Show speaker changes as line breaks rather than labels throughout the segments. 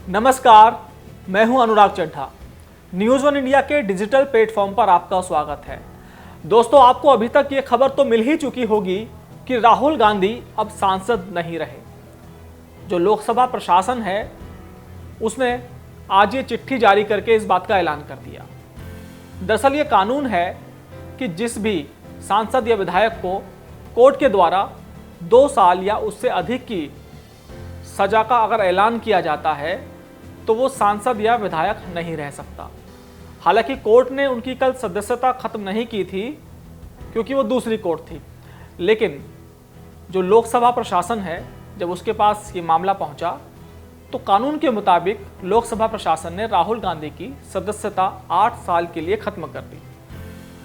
नमस्कार, मैं हूं अनुराग चड्ढा। न्यूज़ वन इंडिया के डिजिटल प्लेटफॉर्म पर आपका स्वागत है। दोस्तों, आपको अभी तक ये खबर तो मिल ही चुकी होगी कि राहुल गांधी अब सांसद नहीं रहे। जो लोकसभा प्रशासन है उसने आज ये चिट्ठी जारी करके इस बात का ऐलान कर दिया। दरअसल ये कानून है कि जिस भी सांसद या विधायक को कोर्ट के द्वारा 2 साल या उससे अधिक की सजा का अगर ऐलान किया जाता है तो वो सांसद या विधायक नहीं रह सकता। हालांकि कोर्ट ने उनकी कल सदस्यता खत्म नहीं की थी क्योंकि वो दूसरी कोर्ट थी, लेकिन जो लोकसभा प्रशासन है जब उसके पास ये मामला पहुंचा तो कानून के मुताबिक लोकसभा प्रशासन ने राहुल गांधी की सदस्यता 8 साल के लिए खत्म कर दी।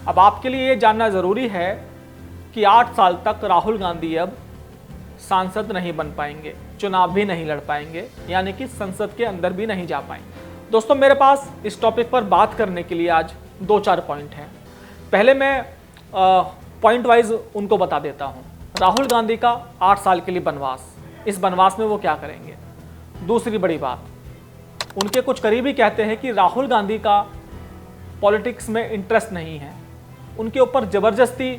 अब आपके लिए ये जानना ज़रूरी है कि 8 साल तक राहुल गांधी अब सांसद नहीं बन पाएंगे, चुनाव भी नहीं लड़ पाएंगे, यानी कि संसद के अंदर भी नहीं जा पाएंगे। दोस्तों, मेरे पास इस टॉपिक पर बात करने के लिए आज 2-4 पॉइंट हैं। पहले मैं पॉइंट वाइज उनको बता देता हूं। राहुल गांधी का 8 साल के लिए बनवास, इस बनवास में वो क्या करेंगे। दूसरी बड़ी बात, उनके कुछ करीबी कहते हैं कि राहुल गांधी का पॉलिटिक्स में इंटरेस्ट नहीं है, उनके ऊपर ज़बरदस्ती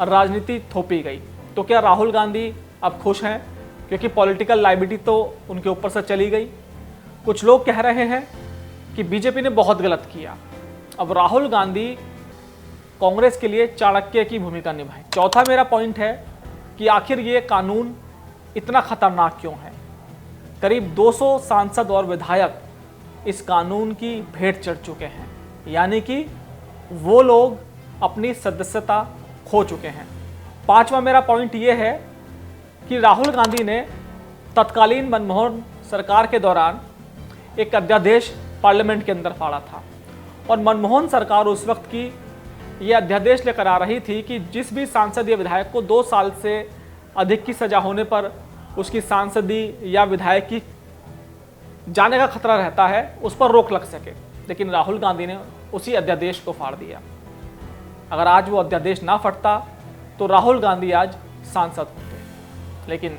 राजनीति थोपी गई। तो क्या राहुल गांधी अब खुश हैं क्योंकि पॉलिटिकल लायबिलिटी तो उनके ऊपर से चली गई। कुछ लोग कह रहे हैं कि बीजेपी ने बहुत गलत किया, अब राहुल गांधी कांग्रेस के लिए चाणक्य की भूमिका निभाएं। चौथा मेरा पॉइंट है कि आखिर ये कानून इतना खतरनाक क्यों है। करीब 200 सांसद और विधायक इस कानून की भेंट चढ़ चुके हैं, यानी कि वो लोग अपनी सदस्यता खो चुके हैं। पांचवा मेरा पॉइंट ये है कि राहुल गांधी ने तत्कालीन मनमोहन सरकार के दौरान एक अध्यादेश पार्लियामेंट के अंदर फाड़ा था और मनमोहन सरकार उस वक्त की ये अध्यादेश लेकर आ रही थी कि जिस भी सांसद या विधायक को 2 साल से अधिक की सजा होने पर उसकी सांसदी या विधायक की जाने का खतरा रहता है, उस पर रोक लग सके। लेकिन राहुल गांधी ने उसी अध्यादेश को फाड़ दिया। अगर आज वो अध्यादेश ना फटता तो राहुल गांधी आज सांसद होते, लेकिन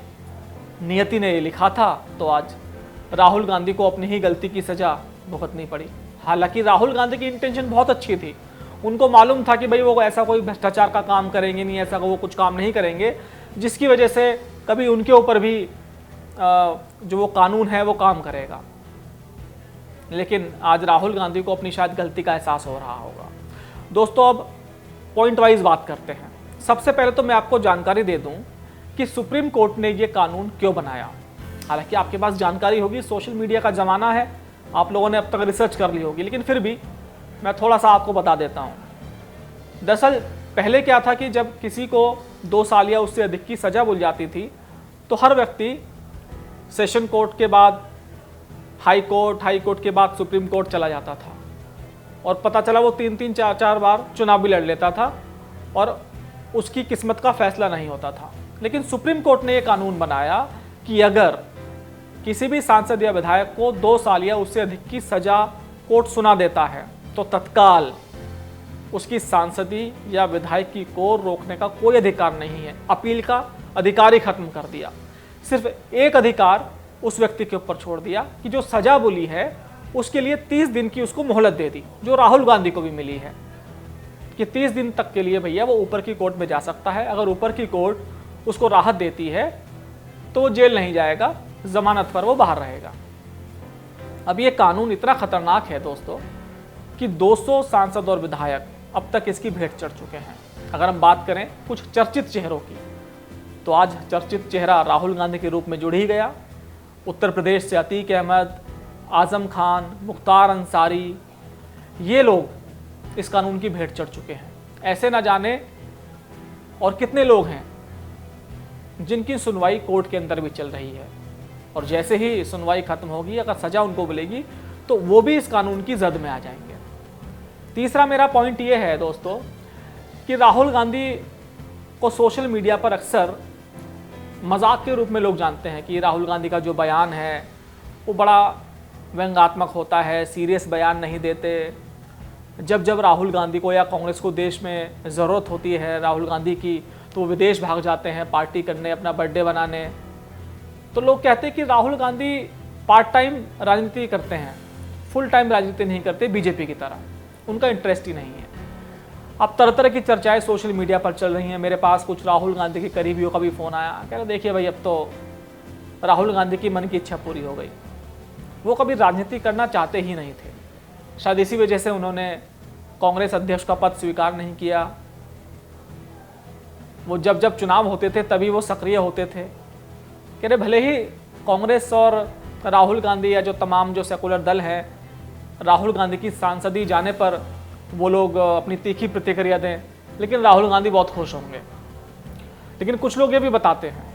नियति ने ये लिखा था तो आज राहुल गांधी को अपनी ही गलती की सजा भुगतनी पड़ी। हालांकि राहुल गांधी की इंटेंशन बहुत अच्छी थी, उनको मालूम था कि भाई वो ऐसा कोई भ्रष्टाचार का काम करेंगे नहीं, ऐसा वो कुछ काम नहीं करेंगे जिसकी वजह से कभी उनके ऊपर भी जो वो कानून है वो काम करेगा। लेकिन आज राहुल गांधी को अपनी शायद गलती का एहसास हो रहा होगा। दोस्तों, अब पॉइंट वाइज बात करते हैं। सबसे पहले तो मैं आपको जानकारी दे दूं कि सुप्रीम कोर्ट ने ये कानून क्यों बनाया। हालांकि आपके पास जानकारी होगी, सोशल मीडिया का ज़माना है, आप लोगों ने अब तक रिसर्च कर ली होगी, लेकिन फिर भी मैं थोड़ा सा आपको बता देता हूँ। दरअसल पहले क्या था कि जब किसी को 2 साल या उससे अधिक की सज़ा मिल जाती थी तो हर व्यक्ति सेशन कोर्ट के बाद हाई कोर्ट के बाद सुप्रीम कोर्ट चला जाता था और पता चला वो 3-3, 4-4 बार चुनाव भी लड़ लेता था और उसकी किस्मत का फैसला नहीं होता था। लेकिन सुप्रीम कोर्ट ने यह कानून बनाया कि अगर किसी भी सांसद या विधायक को 2 साल या उससे अधिक की सजा कोर्ट सुना देता है तो तत्काल उसकी सांसदी या विधायकी को रोकने का कोई अधिकार नहीं है। अपील का अधिकार ही खत्म कर दिया। सिर्फ एक अधिकार उस व्यक्ति के ऊपर छोड़ दिया कि जो सजा बोली है उसके लिए 30 दिन की उसको मोहलत दे दी, जो राहुल गांधी को भी मिली है कि 30 दिन तक के लिए भैया वो ऊपर की कोर्ट में जा सकता है। अगर ऊपर की कोर्ट उसको राहत देती है तो वो जेल नहीं जाएगा, जमानत पर वो बाहर रहेगा। अब ये कानून इतना खतरनाक है दोस्तों कि 200 सांसद और विधायक अब तक इसकी भेंट चढ़ चुके हैं। अगर हम बात करें कुछ चर्चित चेहरों की तो आज चर्चित चेहरा राहुल गांधी के रूप में जुड़ ही गया। उत्तर प्रदेश से अतीक अहमद, आजम खान, मुख्तार अंसारी, ये लोग इस कानून की भेंट चढ़ चुके हैं। ऐसे ना जाने और कितने लोग हैं जिनकी सुनवाई कोर्ट के अंदर भी चल रही है और जैसे ही सुनवाई खत्म होगी, अगर सजा उनको मिलेगी तो वो भी इस कानून की जद में आ जाएंगे। तीसरा मेरा पॉइंट ये है दोस्तों कि राहुल गांधी को सोशल मीडिया पर अक्सर मजाक के रूप में लोग जानते हैं कि राहुल गांधी का जो बयान है वो बड़ा व्यंग्यात्मक होता है, सीरियस बयान नहीं देते। जब जब राहुल गांधी को या कांग्रेस को देश में ज़रूरत होती है राहुल गांधी की तो वो विदेश भाग जाते हैं पार्टी करने, अपना बर्थडे बनाने। तो लोग कहते हैं कि राहुल गांधी पार्ट टाइम राजनीति करते हैं, फुल टाइम राजनीति नहीं करते बीजेपी की तरह, उनका इंटरेस्ट ही नहीं है। अब तरह तरह की चर्चाएं सोशल मीडिया पर चल रही हैं। मेरे पास कुछ राहुल गांधी के करीबियों का भी फ़ोन आया, कह रहे देखिए भाई, अब तो राहुल गांधी की मन की इच्छा पूरी हो गई, वो कभी राजनीति करना चाहते ही नहीं थे। शायद इसी वजह से उन्होंने कांग्रेस अध्यक्ष का पद स्वीकार नहीं किया। वो जब जब चुनाव होते थे तभी वो सक्रिय होते थे। कह रहे भले ही कांग्रेस और राहुल गांधी या जो तमाम जो सेकुलर दल है, राहुल गांधी की सांसदी जाने पर वो लोग अपनी तीखी प्रतिक्रिया दें, लेकिन राहुल गांधी बहुत खुश होंगे। लेकिन कुछ लोग ये भी बताते हैं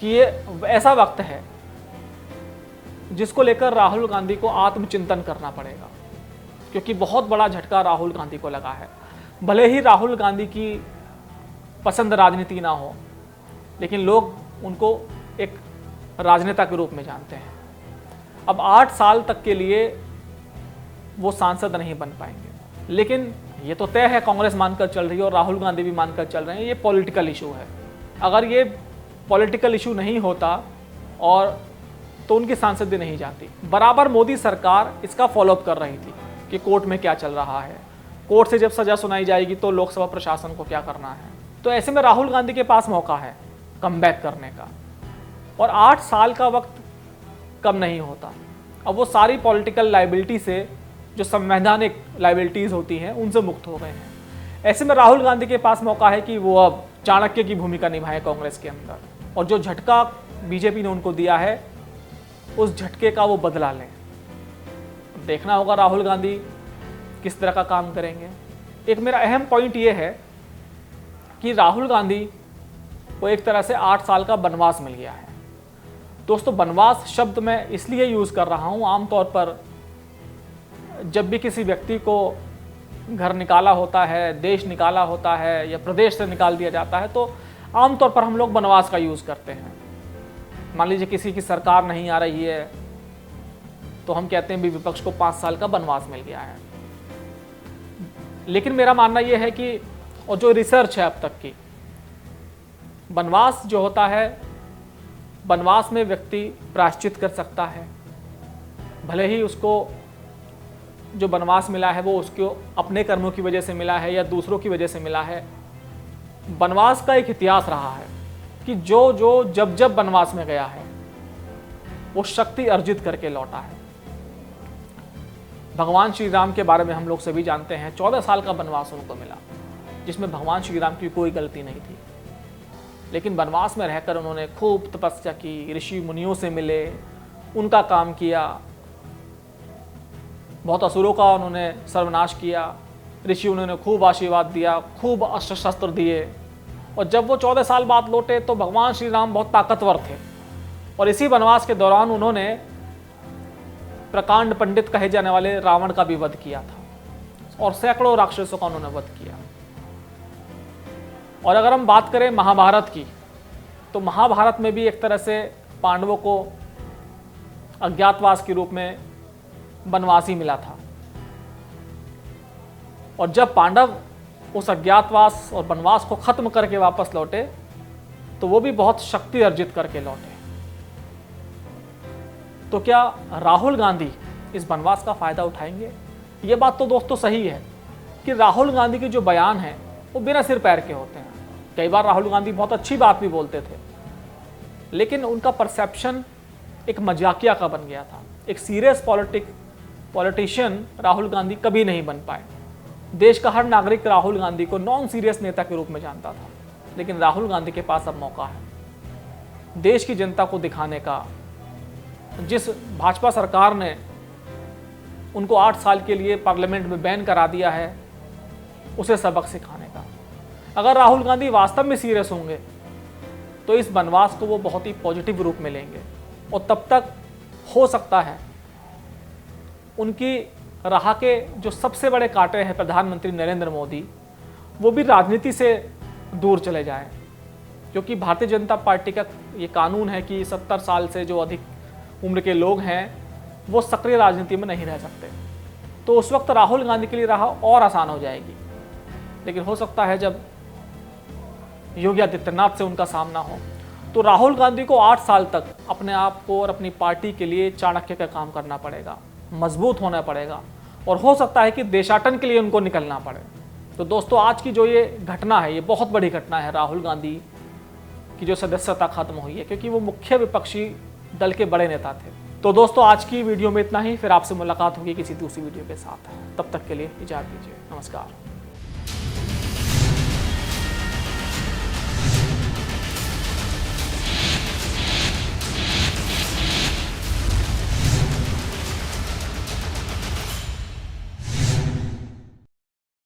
कि ये ऐसा वक्त है जिसको लेकर राहुल गांधी को आत्मचिंतन करना पड़ेगा, क्योंकि बहुत बड़ा झटका राहुल गांधी को लगा है। भले ही राहुल गांधी की पसंद राजनीति ना हो, लेकिन लोग उनको एक राजनेता के रूप में जानते हैं। अब 8 साल तक के लिए वो सांसद नहीं बन पाएंगे, लेकिन ये तो तय है, कांग्रेस मानकर चल रही है और राहुल गांधी भी मानकर चल रहे हैं, ये पॉलिटिकल इशू है। अगर ये पॉलिटिकल इशू नहीं होता और तो उनकी सांसद नहीं जाती। बराबर मोदी सरकार इसका फॉलोअप कर रही थी कि कोर्ट में क्या चल रहा है, कोर्ट से जब सजा सुनाई जाएगी तो लोकसभा प्रशासन को क्या करना है। तो ऐसे में राहुल गांधी के पास मौका है कमबैक करने का, और 8 साल का वक्त कम नहीं होता। अब वो सारी पॉलिटिकल लाइबिलिटी से, जो संवैधानिक लाइबिलिटीज होती हैं, उनसे मुक्त हो गए हैं। ऐसे में राहुल गांधी के पास मौका है कि वो अब चाणक्य की भूमिका निभाएं कांग्रेस के अंदर, और जो झटका बीजेपी ने उनको दिया है उस झटके का वो बदला लें। देखना होगा राहुल गांधी किस तरह का काम करेंगे। एक मेरा अहम पॉइंट ये है कि राहुल गांधी को एक तरह से 8 साल का वनवास मिल गया है। दोस्तों, वनवास शब्द मैं इसलिए यूज़ कर रहा हूँ, आमतौर पर जब भी किसी व्यक्ति को घर निकाला होता है, देश निकाला होता है या प्रदेश से निकाल दिया जाता है, तो आमतौर पर हम लोग वनवास का यूज़ करते हैं। मान लीजिए किसी की सरकार नहीं आ रही है तो हम कहते हैं भी विपक्ष को 5 साल का वनवास मिल गया है। लेकिन मेरा मानना यह है कि, और जो रिसर्च है अब तक की, वनवास जो होता है, वनवास में व्यक्ति प्रायश्चित कर सकता है। भले ही उसको जो वनवास मिला है वो उसको अपने कर्मों की वजह से मिला है या दूसरों की वजह से मिला है। वनवास का एक इतिहास रहा है कि जो जब जब वनवास में गया है वो शक्ति अर्जित करके लौटा है। भगवान श्री राम के बारे में हम लोग सभी जानते हैं, 14 साल का वनवास उनको मिला, जिसमें भगवान श्री राम की कोई गलती नहीं थी। लेकिन वनवास में रहकर उन्होंने खूब तपस्या की, ऋषि मुनियों से मिले, उनका काम किया, बहुत असुरों का उन्होंने सर्वनाश किया। ऋषि उन्होंने खूब आशीर्वाद दिया, खूब अस्त्र शस्त्र दिए, और जब वो 14 साल बाद लौटे तो भगवान श्री राम बहुत ताकतवर थे, और इसी वनवास के दौरान उन्होंने प्रकांड पंडित कहे जाने वाले रावण का भी वध किया था, और सैकड़ों राक्षसों का उन्होंने वध किया। और अगर हम बात करें महाभारत की, तो महाभारत में भी एक तरह से पांडवों को अज्ञातवास के रूप में वनवास ही मिला था, और जब पांडव उस अज्ञातवास और वनवास को खत्म करके वापस लौटे तो वो भी बहुत शक्ति अर्जित करके लौटे। तो क्या राहुल गांधी इस वनवास का फायदा उठाएंगे? ये बात तो दोस्तों सही है कि राहुल गांधी के जो बयान हैं वो बिना सिर पैर के होते हैं। कई बार राहुल गांधी बहुत अच्छी बात भी बोलते थे, लेकिन उनका परसेप्शन एक मजाकिया का बन गया था। एक सीरियस पॉलिटिशियन राहुल गांधी कभी नहीं बन पाए। देश का हर नागरिक राहुल गांधी को नॉन सीरियस नेता के रूप में जानता था, लेकिन राहुल गांधी के पास अब मौका है देश की जनता को दिखाने का। जिस भाजपा सरकार ने उनको 8 साल के लिए पार्लियामेंट में बैन करा दिया है, उसे सबक सिखाने का। अगर राहुल गांधी वास्तव में सीरियस होंगे तो इस वनवास को वो बहुत ही पॉजिटिव रूप में लेंगे, और तब तक हो सकता है उनकी राह के जो सबसे बड़े कांटे हैं प्रधानमंत्री नरेंद्र मोदी, वो भी राजनीति से दूर चले जाएं। क्योंकि भारतीय जनता पार्टी का ये कानून है कि 70 साल से जो अधिक उम्र के लोग हैं वो सक्रिय राजनीति में नहीं रह सकते। तो उस वक्त राहुल गांधी के लिए राह और आसान हो जाएगी। लेकिन हो सकता है जब योगी आदित्यनाथ से उनका सामना हो तो राहुल गांधी को 8 साल तक अपने आप को और अपनी पार्टी के लिए चाणक्य का काम करना पड़ेगा, मजबूत होना पड़ेगा और हो सकता है कि देशाटन के लिए उनको निकलना पड़े। तो दोस्तों, आज की जो ये घटना है, ये बहुत बड़ी घटना है। राहुल गांधी की जो सदस्यता खत्म हुई है, क्योंकि वो मुख्य विपक्षी दल के बड़े नेता थे। तो दोस्तों, आज की वीडियो में इतना ही। फिर आपसे मुलाकात होगी किसी दूसरी वीडियो के साथ। तब तक के लिए इजाजत दीजिए। नमस्कार।